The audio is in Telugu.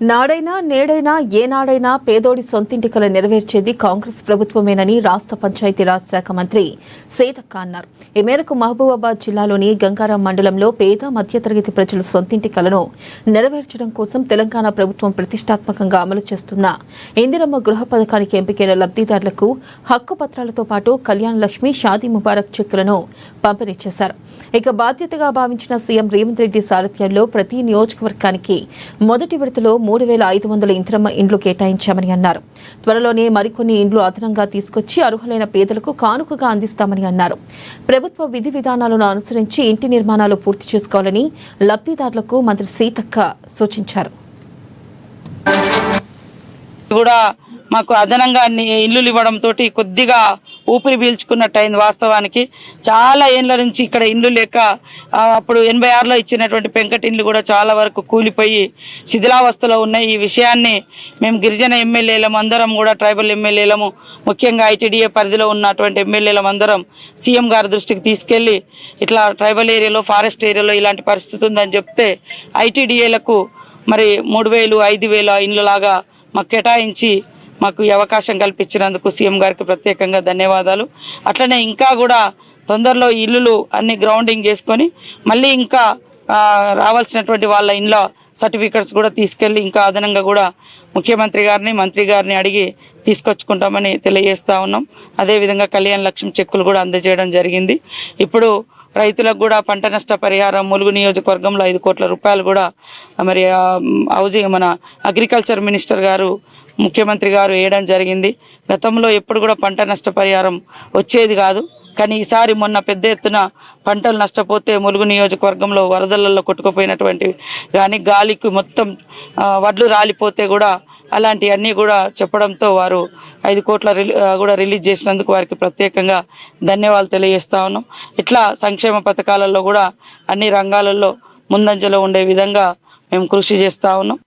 నాడైనా నేడైనా ఏనాడైనా పేదోడి సొంతింటి కల నెరవేర్చేది కాంగ్రెస్ ప్రభుత్వమేనని రాష్ట్ర పంచాయతీరాజ్ శాఖ మంత్రి సీతక్క అన్నారు. ఈ మేరకు మహబూబాబాద్ జిల్లాలోని గంగారాం మండలంలో పేద మధ్యతరగతి ప్రజల సొంతింటి కలను నెరవేర్చడం కోసం తెలంగాణ ప్రభుత్వం ప్రతిష్టాత్మకంగా అమలు చేస్తున్న ఇందిరమ్మ గృహ పథకానికి ఎంపికైన లబ్ధిదారులకు హక్కు పత్రాలతో పాటు కళ్యాణ లక్ష్మి షాదీ ముబారక్ చెక్కులను పంపిణీ చేశారు. ఇక బాధ్యతగా భావించిన సీఎం రేవంత్ రెడ్డి సారథ్యంలో ప్రతి నియోజకవర్గానికి మొదటి విడతలో 3,500 ఇందిరమ్మ ఇండ్లు కేటాయించామని అన్నారు. త్వరలోనే మరికొన్ని ఇండ్లు అదనంగా తీసుకొచ్చి అర్హులైన పేదలకు కానుకగా అందిస్తామని అన్నారు. ప్రభుత్వ విధి విధానాలను అనుసరించి ఇంటి నిర్మాణాలు పూర్తి చేసుకోవాలని లబ్ధిదారులకు మంత్రి సీతక్క సూచించారు. మాకు అదనంగా ఇల్లు ఇవ్వడంతో కొద్దిగా ఊపిరి పీల్చుకున్నట్టయింది. వాస్తవానికి చాలా ఏళ్ళ నుంచి ఇక్కడ ఇండ్లు లేక అప్పుడు 86లో ఇచ్చినటువంటి పెంకటి ఇండ్లు కూడా చాలా వరకు కూలిపోయి శిథిలావస్థలో ఉన్నాయి. ఈ విషయాన్ని మేము గిరిజన ఎమ్మెల్యేలం అందరం కూడా ట్రైబల్ ఎమ్మెల్యేలము ముఖ్యంగా ఐటీడీఏ పరిధిలో ఉన్నటువంటి ఎమ్మెల్యేలం అందరం సీఎం గారి దృష్టికి తీసుకెళ్లి ఇట్లా ట్రైబల్ ఏరియాలో ఫారెస్ట్ ఏరియాలో ఇలాంటి పరిస్థితి ఉందని చెప్తే ఐటీడీఏలకు మరి 3,000 5,000 ఇండ్లలాగా మాకు కేటాయించి మాకు ఈ అవకాశం కల్పించినందుకు సీఎం గారికి ప్రత్యేకంగా ధన్యవాదాలు. అట్లనే ఇంకా కూడా తొందరలో ఇల్లులు అన్ని గ్రౌండింగ్ చేసుకొని మళ్ళీ ఇంకా రావాల్సినటువంటి వాళ్ళ ఇండ్ల సర్టిఫికెట్స్ కూడా తీసుకెళ్ళి ఇంకా అదనంగా కూడా ముఖ్యమంత్రి గారిని మంత్రి గారిని అడిగి తీసుకొచ్చుకుంటామని తెలియజేస్తా ఉన్నాం. అదేవిధంగా కళ్యాణ లక్ష్మి చెక్కులు కూడా అందజేయడం జరిగింది. ఇప్పుడు రైతులకు కూడా పంట నష్ట పరిహారం ములుగు నియోజకవర్గంలో 5 కోట్ల రూపాయలు కూడా మరి హౌసింగ్ మన అగ్రికల్చర్ మినిస్టర్ గారు ముఖ్యమంత్రి గారు వేయడం జరిగింది. గతంలో ఎప్పుడు కూడా పంట నష్ట పరిహారం వచ్చేది కాదు. కానీ ఈసారి మొన్న పెద్ద ఎత్తున పంటలు నష్టపోతే ములుగు నియోజకవర్గంలో వరదలలో కొట్టుకుపోయినటువంటి కానీ గాలికి మొత్తం వడ్లు రాలిపోతే కూడా అలాంటివన్నీ కూడా చెప్పడంతో వారు 5 కోట్ల కూడా రిలీజ్ చేసినందుకు వారికి ప్రత్యేకంగా ధన్యవాదాలు తెలియజేస్తా ఉన్నాం. ఇట్లా సంక్షేమ పథకాలలో కూడా అన్ని రంగాలలో ముందంజలో ఉండే విధంగా మేము కృషి చేస్తూ ఉన్నాం.